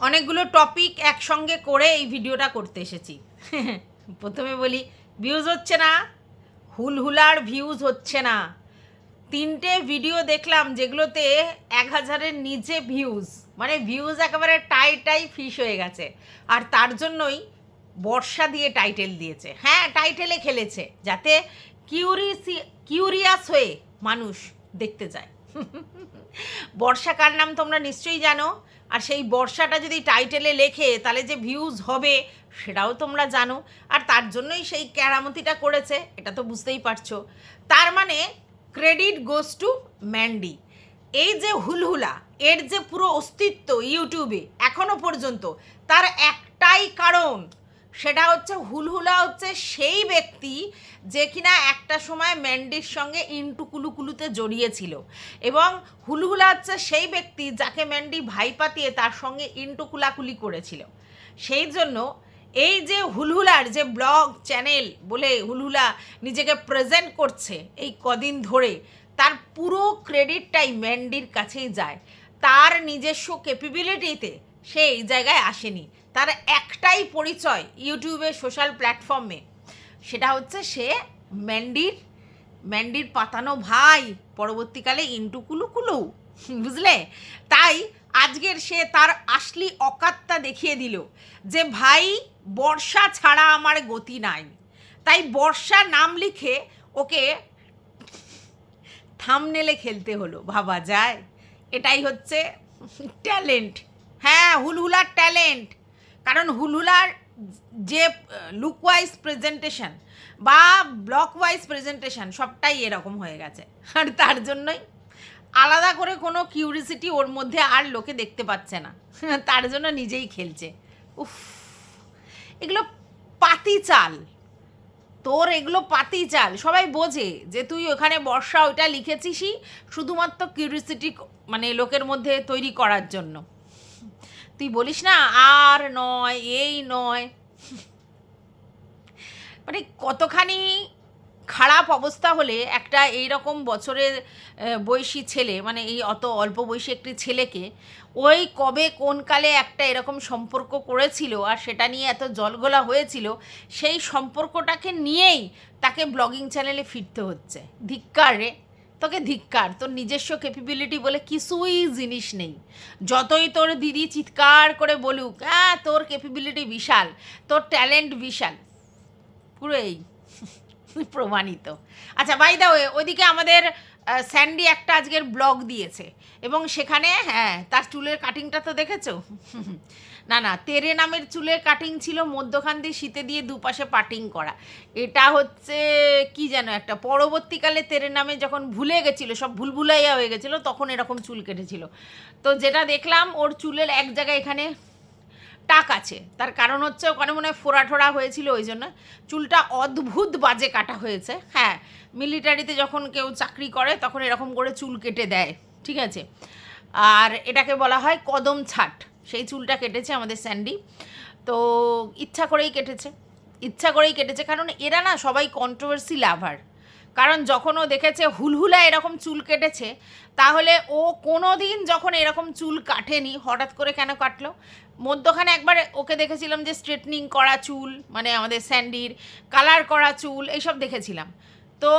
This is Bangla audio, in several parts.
অনেকগুলো টপিক একসঙ্গে করে এই ভিডিওটা করতে এসেছি। প্রথমে বলি, ভিউজ হচ্ছে না, হুলহুলার ভিউজ হচ্ছে না। 3টে ভিডিও দেখলাম যেগুলোতে 1000-এর নিচে ভিউজ, মানে ভিউজ একেবারে টাই ফিশ হয়ে গেছে। আর তার জন্যই বর্ষা দিয়ে টাইটেল দিয়েছে। হ্যাঁ, টাইটেলে খেলেছে যাতে কিউরিয়াস হয়ে মানুষ দেখতে যায়। বর্ষাকার নাম তোমরা নিশ্চয়ই জানো, আর সেই বর্ষাটা যদি টাইটেলে লেখে তাহলে যে ভিউজ হবে সেটাও তোমরা জানো। আর তার জন্যই সেই কেরামতিটা করেছে, এটা তো বুঝতেই পারছো। তার মানে ক্রেডিট গোস টু ম্যান্ডি। এই যে হুলহুলা, এর যে পুরো অস্তিত্ব ইউটিউবে এখনো পর্যন্ত, তার একটাই কারণ, সেটা হচ্ছে হুলহুলা হচ্ছে সেই ব্যক্তি যে কিনা একটা সময় ম্যান্ডির সঙ্গে ইন্টু কুলুকুলুতে জড়িয়েছিল, এবং হুলহুলা হচ্ছে সেই ব্যক্তি যাকে ম্যান্ডি ভাই পাতিয়ে তার সঙ্গে ইন্টু কুলাকুলি করেছিল। সেই জন্য এই যে হুলহুলার যে ব্লগ চ্যানেল বলে হুলহুলা নিজেকে প্রেজেন্ট করছে এই কদিন ধরে, তার পুরো ক্রেডিটটাই ম্যান্ডির কাছেই যায়। তার নিজস্ব ক্যাপাবিলিটিতে সে এই জায়গায় আসেনি। তার একটাই পরিচয় ইউটিউবে, সোশ্যাল প্ল্যাটফর্মে, সেটা হচ্ছে সে ম্যান্ডির পাতানো ভাই, পরবর্তীকালে ইন্টু কুলু, বুঝলে? তাই আজকের সে তার আসলি অকাতটা দেখিয়ে দিল যে ভাই, বর্ষা ছাড়া আমার গতি নাই। তাই বর্ষা নাম লিখে ওকে থামনেলে খেলতে হলো, ভাবা যায়? এটাই হচ্ছে ট্যালেন্ট। হ্যাঁ, হুলহুলার ট্যালেন্ট। কারণ হুলহুলার যে লুক ওয়াইজ প্রেজেন্টেশন বা ব্লক ওয়াইজ প্রেজেন্টেশন সবটাই এরকম হয়ে গেছে। আর তার জন্যই আলাদা করে কোনো কিউরিসিটি ওর মধ্যে আর লোকে দেখতে পাচ্ছে না। তার জন্য নিজেই খেলছে। উফ, এগুলো পাতি চাল, তোর এগুলো পাতি চাল। সবাই বোঝে যে তুই ওখানে বর্ষা ওইটা লিখেছিসই শুধুমাত্র কিউরিসিটি, মানে লোকের মধ্যে তৈরি করার জন্য। তুই বলিস না আর নয়, এই নয়, মানে কতখানি খারাপ অবস্থা হলে একটা এই রকম বছরের বয়সী ছেলে, মানে এই অত অল্প বয়সী একটি ছেলেকে ওই কবে কোন কালে একটা এরকম সম্পর্ক করেছিল আর সেটা নিয়ে এত জলঘোলা হয়েছিল, সেই সম্পর্কটাকে নিয়েই তাকে ব্লগিং চ্যানেলে ফিরতে হচ্ছে। ধিক্কার রে, তোকে ধিক্কার। তোর নিজস্ব ক্যাপাবিলিটি বলে কিছুই জিনিস নেই। যতই তোর দিদি চিৎকার করে বলুক, হ্যাঁ তোর ক্যাপাবিলিটি বিশাল, তোর ট্যালেন্ট বিশাল, পুরো এই প্রমাণিত। আচ্ছা, বাই দা ওয়ে, ওইদিকে আমাদের স্যান্ডি একটা আজকের ব্লগ দিয়েছে, এবং সেখানে হ্যাঁ তার চুলের কাটিংটা তো দেখেছো? না, তেরে নামের চুলের কাটিং ছিল, মধ্যখান দিয়ে শীতে দিয়ে দুপাশে পাটিং করা। এটা হচ্ছে কি যেন একটা, পরবর্তীকালে তেরে নামে যখন ভুলে গেছিলো, সব ভুলভুলাইয়া হয়ে গেছিলো, তখন এরকম চুল কেটেছিল। তো যেটা দেখলাম, ওর চুলের এক জায়গায় এখানে টাক আছে, তার কারণ হচ্ছে ওখানে মনে হয় ফোড়া ঠোড়া হয়েছিল, ওই জন্য চুলটা অদ্ভুত বাজে কাটা হয়েছে। হ্যাঁ, মিলিটারিতে যখন কেউ চাকরি করে তখন এরকম করে চুল কেটে দেয়, ঠিক আছে? আর এটাকে বলা হয় কদম ছাট। সেই চুলটা কেটেছে আমাদের স্যান্ডি। তো ইচ্ছা করেই কেটেছে, কারণ এরা না সবাই কন্ট্রোভার্সি লাভার। কারণ যখন ও দেখেছে হুলহুলা এরকম চুল কেটেছে, তাহলে ও কোনো দিন যখন এরকম চুল কাটেনি, হঠাৎ করে কেন কাটলো? মধ্যখানে একবার ওকে দেখেছিলাম যে স্ট্রেটনিং করা চুল, মানে আমাদের স্যান্ডির কালার করা চুল, এইসব দেখেছিলাম। তো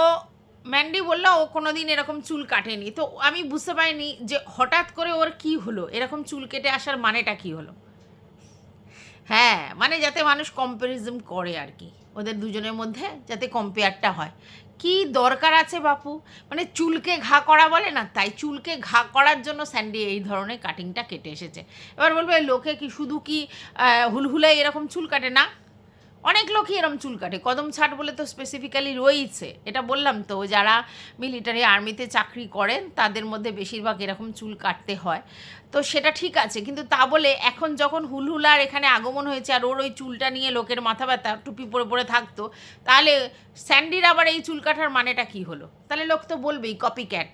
ম্যান্ডি বললো ও কোনো দিন এরকম চুল কাটেনি। তো আমি বুঝতে পারিনি যে হঠাৎ করে ওর কি হলো, এরকম চুল কেটে আসার মানেটা কি হলো। হ্যাঁ, মানে যাতে মানুষ কম্প্যারিজম করে আর কি, ওদের দুজনের মধ্যে যাতে কম্পেয়ারটা হয়। কি দরকার আছে বাপু? মানে চুলকে ঘা করা বলে না, তাই চুলকে ঘা করার জন্য স্যান্ডি এই ধরনের কাটিংটা কেটে এসেছে। এবার বলবে লোকে কি শুধু কি হুলহুলাই এরকম চুল কাটে? না, অনেক লোকই এরম চুল কাটে। কদম ছাট বলে তো স্পেসিফিক্যালি রয়েছে, এটা বললাম তো, যারা মিলিটারি আর্মিতে চাকরি করেন তাদের মধ্যে বেশিরভাগ এরকম চুল কাটতে হয়। তো সেটা ঠিক আছে, কিন্তু তা বলে এখন যখন হুলহুলার এখানে আগমন হয়েছে আর ওর ওই চুলটা নিয়ে লোকের মাথা ব্যথা, টুপি পরে পরে থাকতো, তাহলে স্যান্ডির আবার এই চুল কাটার মানেটা কী হলো? তাহলে লোক তো বলবেই কপি ক্যাট,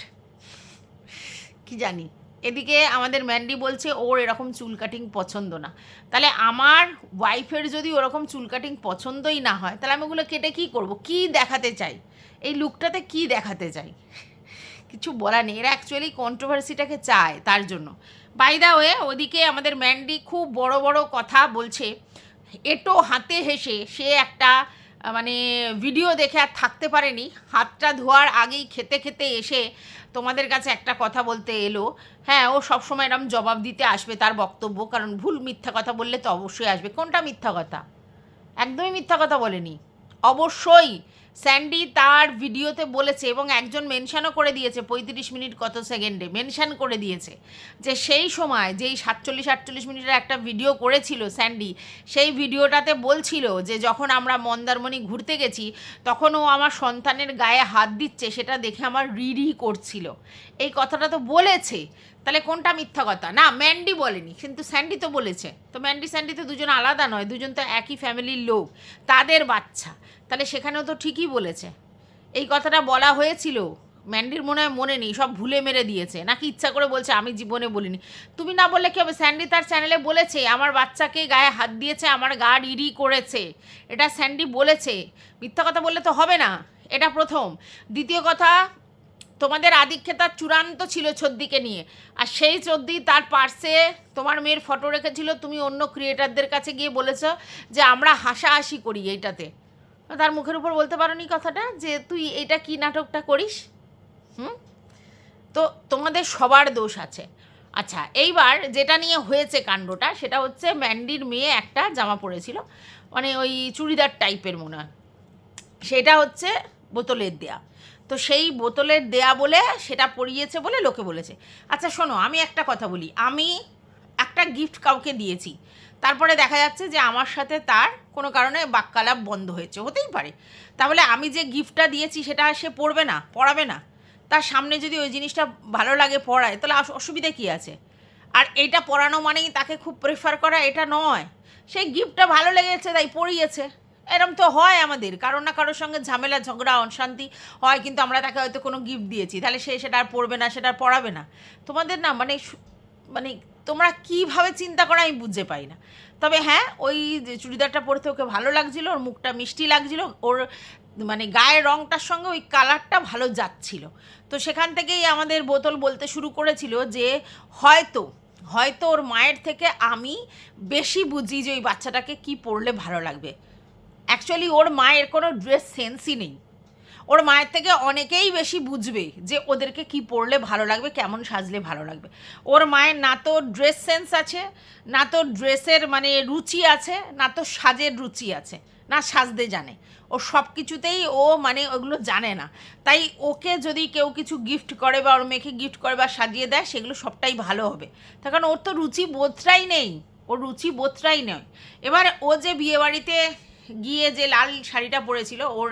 কি জানি। এদিকে আমাদের ম্যান্ডি বলছে ওর এরকম চুল কাটিং পছন্দ না। তাহলে আমার ওয়াইফের যদি ওরকম চুল কাটিং পছন্দই না হয়, তাহলে আমি ওগুলো কেটে কী করব? কী দেখাতে চাই এই লুকটাতে, কী দেখাতে চাই? কিছু বলার নেই। এরা অ্যাকচুয়ালি কন্ট্রোভার্সিটাকে চায়, তার জন্য বাই দা ওয়ে, ওদিকে আমাদের ম্যান্ডি খুব বড় বড় কথা বলছে, এটো হাতে হেসে সে একটা মানে ভিডিও দেখে আর থাকতে পারেনি, হাতটা ধোয়ার আগেই খেতে খেতে এসে তোমাদের কাছে একটা কথা বলতে এলো। হ্যাঁ, ও সবসময় এরকম জবাব দিতে আসবে তার বক্তব্য, কারণ ভুল মিথ্যা কথা বললে তো অবশ্যই আসবে। কোনটা মিথ্যা কথা? একদমই মিথ্যা কথা বলেনি। অবশ্যই স্যান্ডি তার ভিডিওতে বলেছে, এবং একজন মেনশানও করে দিয়েছে 35 মিনিট কত সেকেন্ডে মেনশান করে দিয়েছে, যে সেই সময় যেই 47-48 মিনিটের একটা ভিডিও করেছিল স্যান্ডি, সেই ভিডিওটাতে বলছিল যে যখন আমরা মন্দারমণি ঘুরতে গেছি তখন ও আমার সন্তানের গায়ে হাত দিচ্ছে, সেটা দেখে আমার রি করছিল। এই কথাটা তো বলেছে। তাহলে কোনটা মিথ্যা কথা? না, ম্যান্ডি বলেনি, কিন্তু স্যান্ডি তো বলেছে। তো ম্যান্ডি স্যান্ডি তো দুজন আলাদা নয়, দুজন তো একই ফ্যামিলির লোক, তাদের বাচ্চা। তাহলে সেখানেও তো ঠিকই বলেছে। এই কথাটা বলা হয়েছিল, ম্যান্ডির মনে হয় মনে নেই, সব ভুলে মেরে দিয়েছে, নাকি ইচ্ছা করে বলছে আমি জীবনে বলিনি। তুমি না বললে কী হবে? স্যান্ডি তার চ্যানেলে বলেছে আমার বাচ্চাকে গায়ে হাত দিয়েছে, আমার গা রিরি করেছে, এটা স্যান্ডি বলেছে। মিথ্যা কথা বললে তো হবে না, এটা প্রথম। দ্বিতীয় কথা, তোমাদের আদিক্ষেতার চূড়ান্ত ছিল চদ্দিকে নিয়ে, আর সেই চদ্দি তার পার্সে তোমার মেয়ের ফটো রেখেছিল, তুমি অন্য ক্রিয়েটারদের কাছে গিয়ে বলেছ যে আমরা হাসাহাসি করি এইটাতে। তার মুখের উপর বলতে পারো নি কথাটা যে তুই এটা কি নাটকটা করিস? তো তোমাদের সবার দোষ আছে। আচ্ছা, এইবার যেটা নিয়ে হয়েছে কাণ্ডটা, সেটা হচ্ছে ম্যান্ডির মেয়ে একটা জামা পরেছিল, মানে ওই চুড়িদার টাইপের মনে হয়, সেটা হচ্ছে বোতলের দেয়া। তো সেই বোতলের দেয়া বলে সেটা পরিয়েছে বলে লোকে বলেছে। আচ্ছা শোনো, আমি একটা কথা বলি, আমি একটা গিফট কাউকে দিয়েছি, তারপরে দেখা যাচ্ছে যে আমার সাথে তার কোনো কারণে বাক্যালাপ বন্ধ হয়েছে, হতেই পারে। তাহলে আমি যে গিফটটা দিয়েছি সেটা সে পড়বে না, পড়াবে না? তার সামনে যদি ওই জিনিসটা ভালো লাগে পড়ায়, তাহলে অসুবিধা কী আছে? আর এইটা পড়ানো মানেই তাকে খুব প্রেফার করা, এটা নয়। সেই গিফটটা ভালো লেগেছে তাই পড়িয়েছে। এরম তো হয় আমাদের, কারোর না কারোর সঙ্গে ঝামেলা ঝগড়া অশান্তি হয়, কিন্তু আমরা তাকে হয়তো কোনো গিফট দিয়েছি, তাহলে সে সেটা আর পড়বে না, সেটা আর পড়াবে না? তোমাদের না মানে মানে তোমরা কীভাবে চিন্তা করো আমি বুঝতে পাই না। তবে হ্যাঁ, ওই যে চুড়িদারটা পরতে ওকে ভালো লাগছিলো, ওর মুখটা মিষ্টি লাগছিলো, ওর মানে গায়ের রঙটার সঙ্গে ওই কালারটা ভালো যাচ্ছিল। তো সেখান থেকেই আমাদের বোতল বলতে শুরু করেছিল যে হয়তো হয়তো ওর মায়ের থেকে আমি বেশি বুঝি যে ওই বাচ্চাটাকে কী পরলে ভালো লাগবে। অ্যাকচুয়ালি ওর মায়ের কোনো ড্রেস সেন্সই নেই, ওর মায়ের থেকে অনেকেই বেশি বুঝবে যে ওদেরকে কি পরলে ভালো লাগবে, কেমন সাজলে ভালো লাগবে। ওর মায়ের না তো ড্রেস সেন্স আছে, না তো ড্রেসের মানে রুচি আছে, না তো সাজের রুচি আছে, না সাজতে জানে। ও সব কিছুতেই ও মানে ওগুলো জানে না। তাই ওকে যদি কেউ কিছু গিফট করে বা ওর মেয়েকে গিফট করে বা সাজিয়ে দেয়, সেগুলো সবটাই ভালো হবে, তার কারণ ওর তো রুচি বোধটাই নেই, ওর রুচি বোধটাই নয়। এবার ও যে বিয়েবাড়িতে গিয়ে যে লাল শাড়িটা পরেছিল, ওর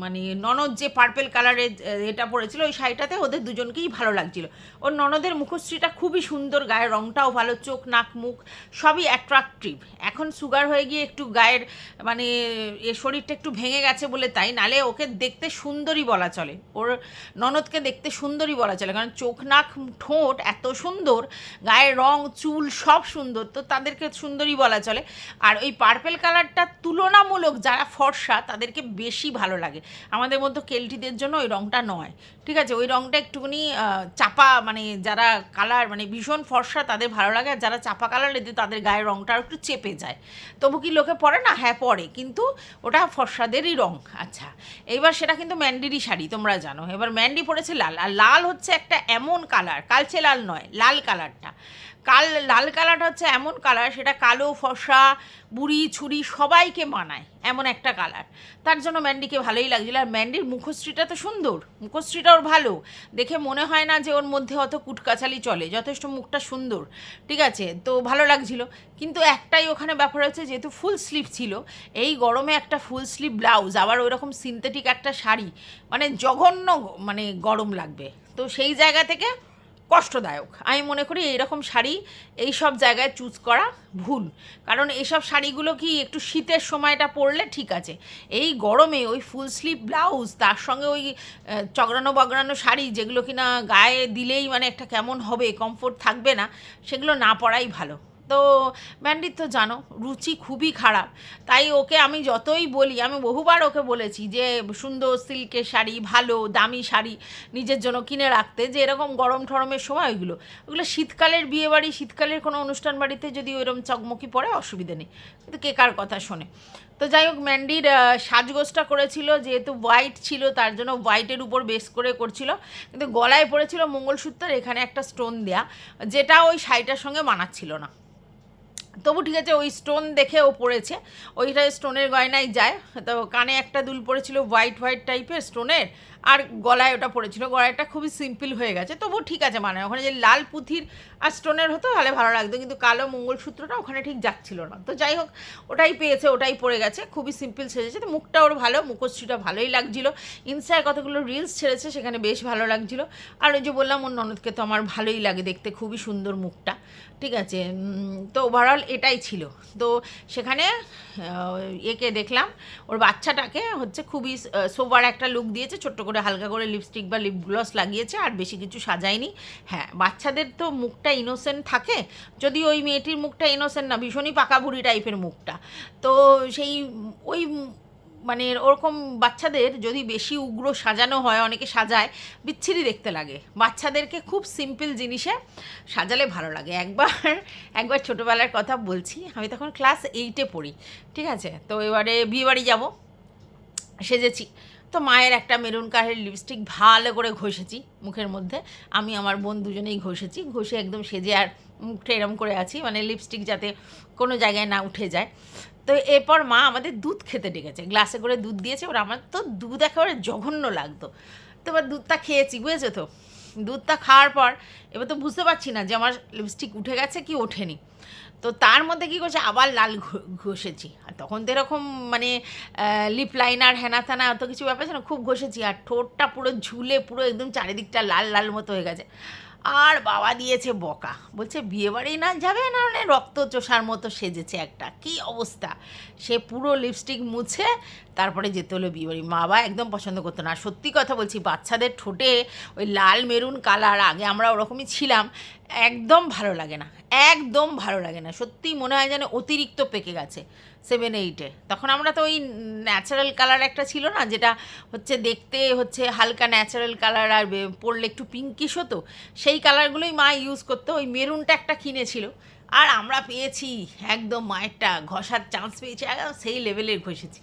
মানে ননদ যে পার্পেল কালারের এটা পরেছিল, ওই শাড়িটাতে ওদের দুজনকেই ভালো লাগছিল। ওর ননদের মুখশ্রীটা খুবই সুন্দর, গায়ের রঙটাও ভালো, চোখ নাক মুখ সবই অ্যাট্রাকটিভ। এখন সুগার হয়ে গিয়ে একটু গায়ের মানে শরীরটা একটু ভেঙে গেছে বলে তাই, নালে ওকে দেখতে সুন্দরী বলা চলে, ওর ননদকে দেখতে সুন্দরী বলা চলে, কারণ চোখ নাক ঠোঁট এত সুন্দর, গায়ের রং চুল সব সুন্দর, তো তাদেরকে সুন্দরী বলা চলে। আর ওই পার্পেল কালারটা তুলনামূলক যারা ফর্সা তাদেরকে বেশি ভালো লাগে, আমাদের মধ্যে কেলটিদের জন্য ওই রঙটা নয়, ঠিক আছে? ওই রঙটা একটুখানি চাপা, মানে যারা কালার মানে ভীষণ ফর্সা তাদের ভালো লাগে, আর যারা চাপা কালার এতে তাদের গায়ের রঙটা একটু চেপে যায়। তবু কি লোকে পরে না? হ্যাঁ পরে, কিন্তু ওটা ফর্সাদেরই রঙ। আচ্ছা, এইবার সেটা কিন্তু ম্যান্ডিরই শাড়ি, তোমরা জানো। এবার ম্যান্ডি পরেছে লাল, আর লাল হচ্ছে একটা এমন কালার, কালচে লাল নয়, লাল কালারটা, লাল কালারটা হচ্ছে এমন কালার, সেটা কালো ফর্সা বুড়ি ছুরি সবাইকে মানায় এমন একটা কালার, তার জন্য ম্যান্ডিকে ভালোই লাগছিল। আর ম্যান্ডির মুখশ্রীটা তো সুন্দর, মুখশ্রীটা ওর ভালো, দেখে মনে হয় না যে ওর মধ্যে অত কুটকাচালি চলে, যথেষ্ট মুখটা সুন্দর, ঠিক আছে? তো ভালো লাগছিল। কিন্তু একটাই ওখানে ব্যাপার হচ্ছে, যেহেতু ফুল স্লিভ ছিল, এই গরমে একটা ফুল স্লিভ ব্লাউজ, আবার ওই রকম সিনথেটিক একটা শাড়ি, মানে জঘন্য মানে গরম লাগবে। তো সেই জায়গা থেকে কষ্টদায়ক আমি মনে করি এইরকম শাড়ি এই সব জায়গায় চুজ করা ভুল, কারণ এইসব শাড়িগুলো কি একটু শীতের সময়টা পরলে ঠিক আছে, এই গরমে ওই ফুল স্লিভ ব্লাউজ তার সঙ্গে ওই চগড়ানো বগড়ানো শাড়ি, যেগুলো কিনা গায়ে দিলেই মানে একটা কেমন হবে, কমফোর্ট থাকবে না, সেগুলো না পরাই ভালো। তো ম্যান্ডির তো জানো রুচি খুবই খারাপ, তাই ওকে আমি যতই বলি, আমি বহুবার ওকে বলেছি যে সুন্দর সিল্কের শাড়ি, ভালো দামি শাড়ি নিজের জন্য কিনে রাখতে, যে এরকম গরম ঠরমের সময় ওগুলো শীতকালের বিয়েবাড়ি, শীতকালের কোনো অনুষ্ঠান বাড়িতে যদি ওইরকম চকমকি পড়ে অসুবিধে নেই, কিন্তু কে কার কথা শোনে। তো যাই হোক, ম্যান্ডির সাজগোজটা করেছিল, যেহেতু হোয়াইট ছিল তার জন্য হোয়াইটের উপর বেস করে করছিল, কিন্তু গলায় পড়েছিল মঙ্গলসূত্রের এখানে একটা স্টোন দেয়া, যেটা ওই শাড়িটার সঙ্গে মানাচ্ছিল না। তবু ঠিক আছে, ওই স্টোন দেখে ও পড়েছে, ওইটা স্টোনের গয়নায় যায়। তো কানে একটা দুল পড়েছিল হোয়াইট হোয়াইট টাইপের স্টোনের, আর গলায় ওটা পড়েছিল, গলাটা খুবই সিম্পল হয়ে গেছে, তবু ঠিক আছে, মানে ওখানে যে লাল পুঁথির আর স্টোনের হতো তাহলে ভালো লাগতো, কিন্তু কালো মঙ্গলসূত্রটা ওখানে ঠিক যাচ্ছিল না। তো যাই হোক, ওটাই পেয়েছে, ওটাই পড়ে গেছে, খুবই সিম্পল সেজেছে। তো মুখটা ওর ভালো, মুখশ্রীটা ভালোই লাগছিল, ইনস্টায় কতগুলো রিলস ছেড়েছে, সেখানে বেশ ভালো লাগছিল। আর ওই যে বললাম, ওর ননদকে তো আমার ভালোই লাগে দেখতে, খুবই সুন্দর মুখটা, ঠিক আছে। তো ওভারঅল এটাই ছিল। তো সেখানে একে দেখলাম, ওর বাচ্চাটাকে হচ্ছে খুবই সোবার একটা লুক দিয়েছে, ছোট্ট করে হালকা করে লিপস্টিক বা লিপ গ্লস লাগিয়েছে, আর বেশি কিছু সাজায়নি। হ্যাঁ, বাচ্চাদের তো মুখটা ইনোসেন্ট থাকে, যদি ওই মেয়েটির মুখটা ইনোসেন্ট না, ভীষণই পাকা বুড়ি টাইপের মুখটা। তো সেই ওই মানে ওরকম বাচ্চাদের যদি বেশি উগ্র সাজানো হয়, অনেকে সাজায়, বিচ্ছিরি দেখতে লাগে। বাচ্চাদেরকে খুব সিম্পল জিনিসে সাজালে ভালো লাগে। একবার ছোটোবেলার কথা বলছি, আমি তখন ক্লাস 8-এ পড়ি, ঠিক আছে। তো এবারে বিয়েবাড়ি যাব, সেজেছি, তো মায়ের একটা মেরুন কালারের লিপস্টিক ভালো করে ঘষেছি মুখের মধ্যে, আমি আমার বোন দুজনেই ঘষেছি, ঘষে একদম সেজে আর মুখটা এরম করে আছি, মানে লিপস্টিক যাতে কোনো জায়গায় না উঠে যায়। তো এরপর মা আমাদের দুধ খেতে ডেকেছে, গ্লাসে করে দুধ দিয়েছে, ওর আমার তো দুধ একেবারে জঘন্য লাগতো। তো এবার দুধটা খেয়েছি, বুঝেছো তো, দুধটা খাওয়ার পর এবার তো বুঝতে পারছি না যে আমার লিপস্টিক উঠে গেছে কি ওঠেনি। তো তার মধ্যে কী করছে, আবার লাল ঘষেছি, আর তখন তো এরকম মানে লিপ লাইনার হেনা তেনা অত কিছু ব্যাপার আছে না, খুব ঘষেছি, আর ঠোঁটটা পুরো ঝুলে পুরো একদম চারিদিকটা লাল লাল মতো হয়ে গেছে। আর বাবা দিয়েছে বকা, বলছে বিয়েবাড়ি না যাবে না, মানে রক্ত চোষার মতো সেজেছে একটা, কি অবস্থা। সে পুরো লিপস্টিক মুছে তারপরে যেতে হলো বিয়েবাড়ি। মা বাবা একদম পছন্দ করতো না, সত্যি কথা বলছি, বাচ্চাদের ঠোঁটে ওই লাল মেরুন কালার, আগে আমরা ওরকমই ছিলাম, একদম ভালো লাগে না, একদম ভালো লাগে না, সত্যিই মনে হয় যেন অতিরিক্ত পেকে গেছে 7-8-এ। তখন আমরা তো ওই ন্যাচারাল কালার একটা ছিল না, যেটা হচ্ছে দেখতে হচ্ছে হালকা ন্যাচারাল কালার, আর পরলে একটু পিঙ্কিশ হতো, সেই কালারগুলোই মা ইউজ করতো। ওই মেরুনটা একটা কিনেছিল, আর আমরা পেয়েছি একদম, মায়েরটা ঘষার চান্স পেয়েছি, একদম সেই লেভেলের ঘষেছি।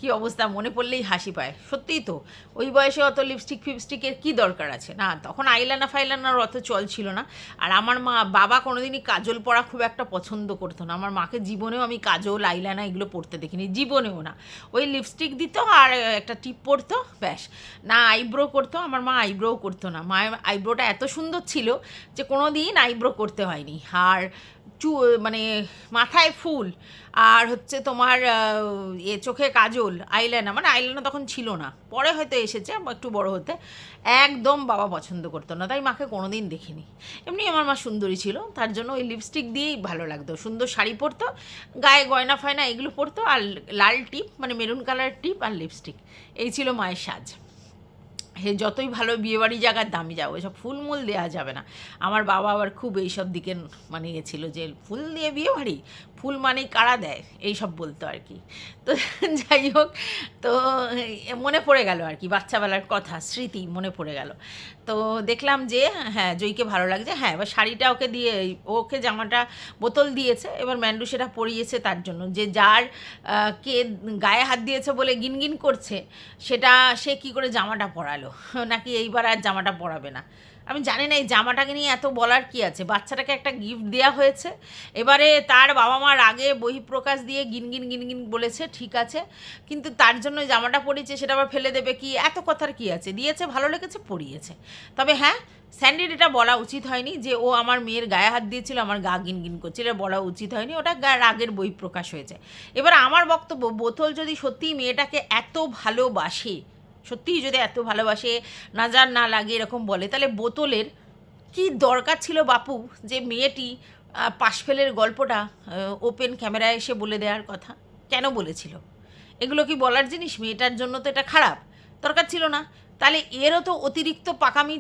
কী অবস্থা, মনে পড়লেই হাসি পায়, সত্যিই তো। ওই বয়সে অত লিপস্টিক ফিপস্টিকের কী দরকার আছে, না তখন আইলানা ফাইলানার অত চল ছিল না। আর আমার বাবা কোনোদিনই কাজল পরা খুব একটা পছন্দ করতো না, আমার মাকে জীবনেও আমি কাজল আইলানা এগুলো পরতে দেখিনি, জীবনেও না। ওই লিপস্টিক দিত আর একটা টিপ পরতো, ব্যাস। না আইব্রো করতো, আমার মা আইব্রোও করতো না, মায়ের আইব্রোটা এত সুন্দর ছিল যে কোনো দিন আইব্রো করতে হয়নি। আর মানে মাথায় ফুল, আর হচ্ছে তোমার চোখে কাজল, আইলাইনার, মানে আইলাইনার তখন ছিল না, পরে হয়তো এসেছে একটু বড় হতে, একদম বাবা পছন্দ করতো না, তাই মাকে কোনো দিন দেখিনি। এমনি আমার মা সুন্দরী ছিল, তার জন্য ওই লিপস্টিক দিয়েই ভালো লাগতো, সুন্দর শাড়ি পরতো, গায়ে গয়না ফয়না এগুলো পরতো, আর লাল টিপ মানে মেরুন কালার টিপ আর লিপস্টিক, এই ছিল মায়ের সাজ। হে যতই ভালো বিয়েবাড়ি জায়গার দামি যাও, এসব ফুলমূল দেওয়া যাবে না। আমার বাবা আবার খুব এইসব দিকে মানে ছিল, যে ফুল দিয়ে বিয়েবাড়ি, ফুল মানেই কারা দেয়, এইসব বলতো আর কি। তো যাই হোক, তো মনে পড়ে গেল আর কি, বাচ্চাবেলার কথা, স্মৃতি মনে পড়ে গেল। তো দেখলাম যে হ্যাঁ জয়কে ভালো লাগছে, হ্যাঁ এবার শাড়িটা ওকে দিয়ে, ওকে জামাটা বোতল দিয়েছে, এবার ম্যান্ডু সেটা পরিয়েছে, তার জন্য যে যার কে গায়ে হাত দিয়েছে বলে গিনগিন করছে, সেটা সে কি করে জামাটা পরালো, নাকি এইবার আর জামাটা পরাবে না। আমি জানি না এই জামাটাকে নিয়ে এত বলার কি আছে, বাচ্চাটাকে একটা গিফট দেওয়া হয়েছে, এবারে তার বাবা মার আগে বহিঃপ্রকাশ দিয়ে গিনগিন গিনগিন বলেছে, ঠিক আছে, কিন্তু তার জন্য জামাটা পরিয়েছে সেটা আবার ফেলে দেবে কি, এত কথার কি আছে, দিয়েছে ভালো লেগেছে পরিয়েছে। তবে হ্যাঁ, স্যান্ডির এটা বলা উচিত হয়নি যে ও আমার মেয়ের গায়ে হাত দিয়েছিল, আমার গা গিনগিন করছিল, এটা বলা উচিত হয়নি, ওটা রাগের বহিঃপ্রকাশ হয়েছে। এবার আমার বক্তব্য, বোতল যদি সত্যিই মেয়েটাকে এত ভালোবাসে, সত্যিই যদি এত ভালোবাসে, নাজার না লাগে এরকম বলে, তাহলে বোতলের কি দরকার ছিল বাপু যে মেয়েটি পাশফেলের গল্পটা ওপেন ক্যামেরায় এসে বলে দেওয়ার কথা, কেন বলেছিল? এগুলো কি বলার জিনিস? মেয়েটার জন্য তো এটা খারাপ, দরকার ছিল না। তাহলে এরও তো অতিরিক্ত পাকামি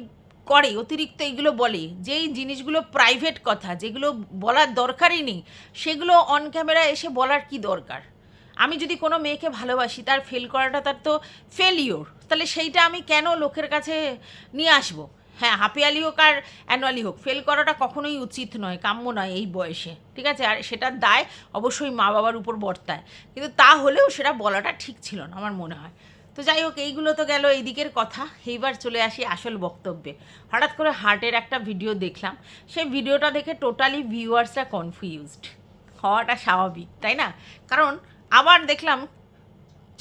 করে, অতিরিক্ত এইগুলো বলে, যেই জিনিসগুলো প্রাইভেট কথা, যেগুলো বলার দরকারই নেই, সেগুলো অন ক্যামেরা এসে বলার কি দরকার? আমি যদি কোনো মেয়েকে ভালোবাসি, তার ফেল করাটা তার তো ফেলিওর, তাহলে সেইটা আমি কেন লোকের কাছে নিয়ে আসবো? হ্যাঁ, হাফিয়ালি হোক আর অ্যানুয়ালি হোক, ফেল করাটা কখনোই উচিত নয়, কাম্য নয় এই বয়সে, ঠিক আছে? আর সেটার দায় অবশ্যই মা বাবার উপর বর্তায়, কিন্তু তা হলেও সেটা বলাটা ঠিক ছিল না আমার মনে হয়। তো যাই হোক, এইগুলো তো গেল এই দিকের কথা। এইবার চলে আসি আসল বক্তব্যে। হঠাৎ করে হার্টের একটা ভিডিও দেখলাম, সেই ভিডিওটা দেখে টোটালি ভিউয়ার্সরা কনফিউজড হওয়াটা স্বাভাবিক, তাই না? কারণ আবার দেখলাম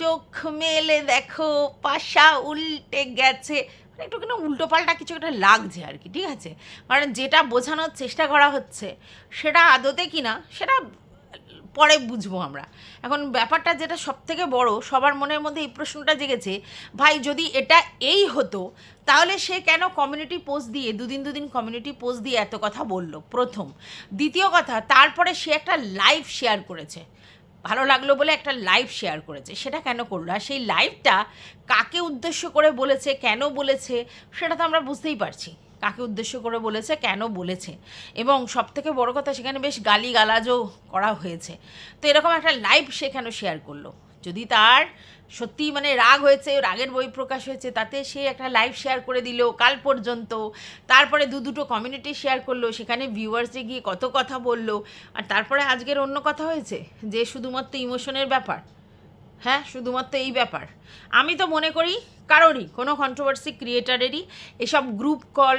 চোখ মেলে দেখো পাশা উল্টে গেছে, মানে একটু কেন উল্টো পাল্টা কিছু একটা লাগছে আর কি, ঠিক আছে? কারণ যেটা বোঝানোর চেষ্টা করা হচ্ছে সেটা আদতে কিনা সেটা পরে বুঝবো আমরা। এখন ব্যাপারটা যেটা সব থেকে বড়, সবার মনের মধ্যে এই প্রশ্নটা জেগেছে, ভাই যদি এটা এই হতো তাহলে সে কেন কমিউনিটি পোস্ট দিয়ে দুদিন কমিউনিটি পোস্ট দিয়ে এত কথা বললো, প্রথম। দ্বিতীয় কথা, তারপরে সে একটা লাইভ শেয়ার করেছে, ভালো লাগলো বলে একটা লাইভ শেয়ার করেছে, সেটা কেন করলো? আর সেই লাইভটা কাকে উদ্দেশ্য করে বলেছে, কেন বলেছে, সেটা তো আমরা বুঝতেই পারছি কাকে উদ্দেশ্য করে বলেছে, কেন বলেছে। এবং সবথেকে বড় কথা, সেখানে বেশ গালিগালাজও করা হয়েছে। তো এরকম একটা লাইভ সে কেন শেয়ার করলো? যদি তার সত্যি মানে রাগ হয়েছে, রাগের বই প্রকাশ হয়েছে, তাতে সে একটা লাইভ শেয়ার করে দিল কাল পর্যন্ত, তারপরে দুটো কমিউনিটি শেয়ার করলো, সেখানে ভিউয়ার্সে গিয়ে কত কথা বললো, আর তারপরে আজকের অন্য কথা হয়েছে যে শুধুমাত্র ইমোশনের ব্যাপার। হ্যাঁ, শুধুমাত্র এই ব্যাপার। আমি তো মনে করি কারোরই, কোনো কন্ট্রোভার্সি ক্রিয়েটারেরই এসব গ্রুপ কল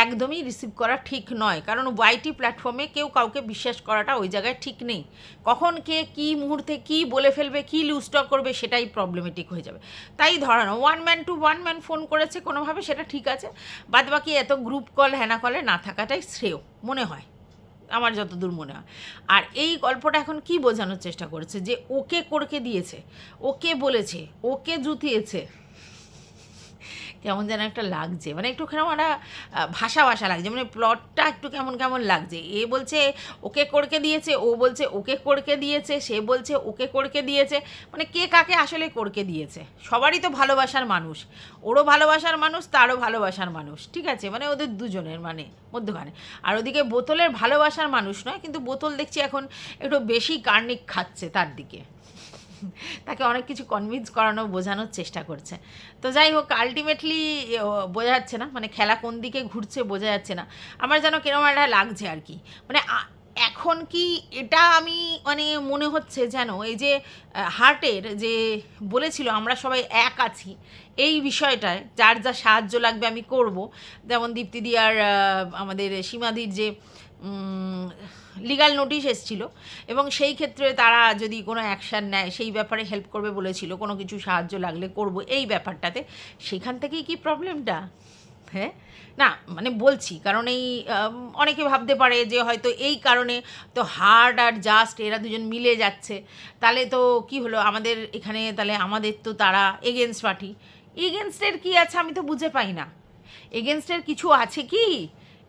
একদমই রিসিভ করা ঠিক নয়। কারণ ওয়াইটি প্ল্যাটফর্মে কেউ কাউকে বিশ্বাস করাটা ওই জায়গায় ঠিক নেই। কখন কে কী মুহূর্তে কী বলে ফেলবে, কী লুজ টক করবে, সেটাই প্রবলেমেটিক হয়ে যাবে। তাই ধরানো ওয়ান ম্যান ফোন করেছে কোনোভাবে, সেটা ঠিক আছে। বাদবাকি এত গ্রুপ কল হ্যানা কলে না থাকাটাই শ্রেয় মনে হয়, আমার যতদূর মনে হয়। আর এই গল্পটা এখন কি বোঝানোর চেষ্টা করেছে, যে ওকে করকে দিয়েছে, ওকে বলেছে, ওকে জুতিয়েছে, কেমন যেন একটা লাগছে, মানে একটু কেমন একটা ভাষা লাগছে, মানে প্লটটা একটু কেমন কেমন লাগছে। এ বলছে ওকে করকে দিয়েছে, ও বলছে ওকে করকে দিয়েছে, সে বলছে ওকে করকে দিয়েছে, মানে কে কাকে আসলে করকে দিয়েছে? সবারই তো ভালোবাসার মানুষ, ওরও ভালোবাসার মানুষ, তারও ভালোবাসার মানুষ, ঠিক আছে? মানে ওদের দুজনের মানে মধ্যখানে। আর ওদিকে বোতলের ভালোবাসার মানুষ নয়, কিন্তু বোতল দেখছি এখন একটু বেশি কার্নিক খাচ্ছে তার দিকে, তাকে অনেক কিছু কনভিন্স করানো, বোঝানোর চেষ্টা করছে। তো যাই হোক, আলটিমেটলি বোঝা যাচ্ছে না, মানে খেলা কোন দিকে ঘুরছে বোঝা যাচ্ছে না। আমার যেন কিরকম একটা লাগছে আর কি, মানে এখন কি এটা আমি মানে মনে হচ্ছে যেন এই যে হার্টের যে বলেছিল আমরা সবাই এক আছি এই বিষয়টায়, যার যা সাহায্য লাগবে আমি করব, যেমন দীপ্তিদি আর আমাদের সীমাদির যে লিগ্যাল নোটিশ এসেছিলো, এবং সেই ক্ষেত্রে তারা যদি কোনো অ্যাকশান নেয় সেই ব্যাপারে হেল্প করবে বলেছিল, কোনো কিছু সাহায্য লাগলে করব এই ব্যাপারটাতে, সেখান থেকেই কি প্রবলেমটা? হ্যাঁ, না মানে বলছি কারণ এই অনেকে ভাবতে পারে যে হয়তো এই কারণে তো হার্ড আর জাস্ট এরা দুজন মিলে যাচ্ছে, তাহলে তো কি হলো আমাদের এখানে, তাহলে আমাদের তো তারা এগেনস্ট পার্টি। এগেনস্টের কী আছে আমি তো বুঝে পাই না, এগেনস্টের কিছু আছে কি?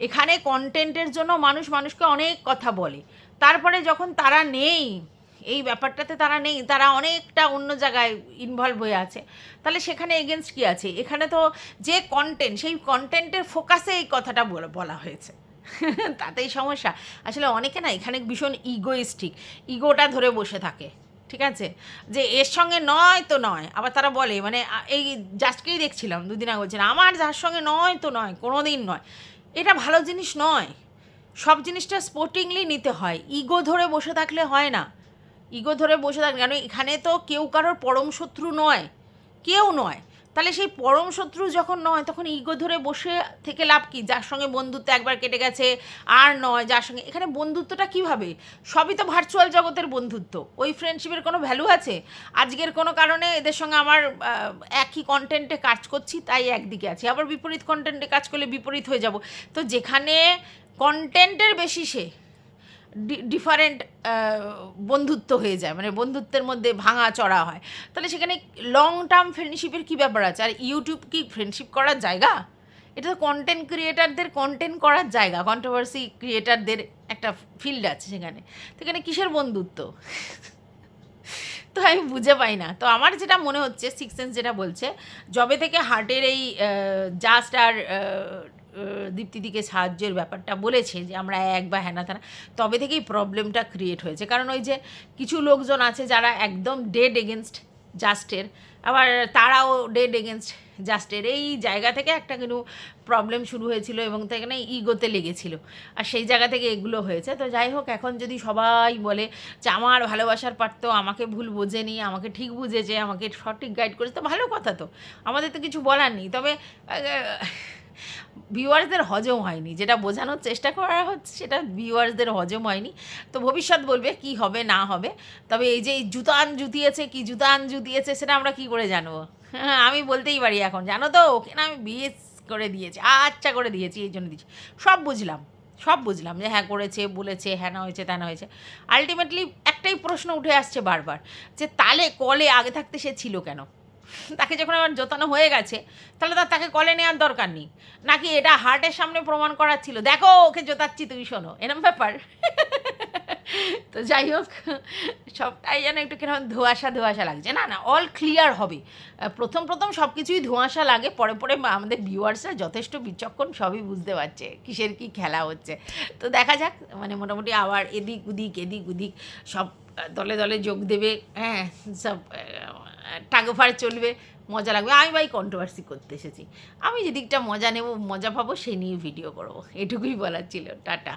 এখানে কন্টেন্টের জন্য মানুষ মানুষকে অনেক কথা বলে, তারপরে যখন তারা নেই এই ব্যাপারটাতে, তারা নেই, তারা অনেকটা অন্য জায়গায় ইনভলভ হয়ে আছে, তাহলে সেখানে এগেনস্ট কী আছে? এখানে তো যে কন্টেন্ট, সেই কন্টেন্টের ফোকাসে এই কথাটা বলা হয়েছে তাতেই সমস্যা। আসলে অনেকে না এখানে ভীষণ ইগোইস্টিক, ইগোটা ধরে বসে থাকে, ঠিক আছে? যে এর সঙ্গে নয় তো নয়, আবার তারা বলে মানে এই জাস্টকেই দেখছিলাম দুদিন আগে, বলছেন আমার যার সঙ্গে নয় তো নয়, কোনো দিন নয়। এটা ভালো জিনিস নয়, সব জিনিসটা স্পোর্টিংলি নিতে হয়, ইগো ধরে বসে থাকলে হয় না। ইগো ধরে বসে থাকলে, কেন এখানে তো কেউ কারোর পরম শত্রু নয়, কেউ নয়, তাহলে সেই পরম শত্রু যখন নয় তখন ইগো ধরে বসে থেকে লাভ কি? যার সঙ্গে বন্ধুত্ব একবার কেটে গেছে আর নয়, যার সঙ্গে এখানে বন্ধুত্বটা কীভাবে? সবই তো ভার্চুয়াল জগতের বন্ধুত্ব, ওই ফ্রেন্ডশিপের কোনো ভ্যালু আছে? আজকের কোনো কারণে এদের সঙ্গে আমার একই কন্টেন্টে কাজ করছি তাই একদিকে আছি, আবার বিপরীত কন্টেন্টে কাজ করলে বিপরীত হয়ে যাব। তো যেখানে কন্টেন্টের বেসিসে ডিফারেন্ট বন্ধুত্ব হয়ে যায়, মানে বন্ধুত্বের মধ্যে ভাঙা চড়া হয়, তাহলে সেখানে লং টার্ম ফ্রেন্ডশিপের কী ব্যাপার আছে? আর ইউটিউব কি ফ্রেন্ডশিপ করার জায়গা? এটা তো কন্টেন্ট ক্রিয়েটারদের কন্টেন্ট করার জায়গা, কন্ট্রোভার্সি ক্রিয়েটারদের একটা ফিল্ড আছে সেখানে, সেখানে কিসের বন্ধুত্ব? তো আমি বুঝে পাই না। তো আমার যেটা মনে হচ্ছে সিক্স সেন্স যেটা বলছে, যবে থেকে হার্টের এই জাস্ট আর দীপ্তিদিকে সাহায্যের ব্যাপারটা বলেছে যে আমরা এক বা হ্যানা ত্যানা, তবে থেকেই প্রবলেমটা ক্রিয়েট হয়েছে। কারণ ওই যে কিছু লোকজন আছে যারা একদম ডেড এগেনস্ট জাস্টের, আবার তারাও ডেড এগেনস্ট জাস্টের, এই জায়গা থেকে একটা কিন্তু প্রবলেম শুরু হয়েছিল এবং সেখানে ইগোতে লেগেছিল, আর সেই জায়গা থেকে এগুলো হয়েছে। তো যাই হোক, এখন যদি সবাই বলে যে আমার ভালোবাসার পারতো, আমাকে ভুল বোঝেনি, আমাকে ঠিক বুঝেছে, আমাকে সঠিক গাইড করেছে, তো ভালো কথা। তো আমাদের তো কিছু বলার নেই, তবে ভিউয়ার্সদের হজম হয়নি, যেটা বোঝানোর চেষ্টা করা হচ্ছে সেটা ভিউয়ার্সদের হজম হয়নি। তো ভবিষ্যৎ বলবে কি হবে না হবে। তবে এই যে জুতান জুতিয়েছে, কি জুতান জুতিয়েছে সেটা আমরা কি করে জানবো? হ্যাঁ, আমি বলতেই পারি এখন, জানো তো ওকে না আমি বিয়ে করে দিয়েছি, আচ্ছা করে দিয়েছি, এই জন্য দিয়েছি। সব বুঝলাম যে হ্যাঁ করেছে, বলেছে, হ্যাঁ না হয়েছে, তা না হয়েছে। আলটিমেটলি একটাই প্রশ্ন উঠে আসছে বারবার, যে তাহলে কলে আগে থাকতে সে ছিল কেন? তাকে যখন আবার জোতানো হয়ে গেছে, তাহলে তাকে কলে নেওয়ার দরকার নেই নাকি? এটা হার্টের সামনে প্রমাণ করার ছিল, দেখো ওকে জোতাচ্ছি, তুমি শোনো, এরম ব্যাপার। তো যাই হোক, সবটাই যেন একটু কিরকম ধোঁয়াশা ধোঁয়াশা লাগছে। না না, অল ক্লিয়ার হবে। প্রথম প্রথম সব কিছুই ধোঁয়াশা লাগে, পরে পরে আমাদের ভিউয়ার্সরা যথেষ্ট বিচক্ষণ, সবই বুঝতে পারছে কিসের কী খেলা হচ্ছে। তো দেখা যাক, মানে মোটামুটি আবার এদিক ওদিক সব দলে দলে যোগ দেবে, হ্যাঁ, সব টাগোফার চলবে, মজা লাগবে। আমি ভাই কন্ট্রোভার্সি করতে এসেছি, আমি যেদিকটা মজা নেব, মজা পাবো, সেই নিয়ে ভিডিও করবো, এটুকুই বলার ছিল। টাটা।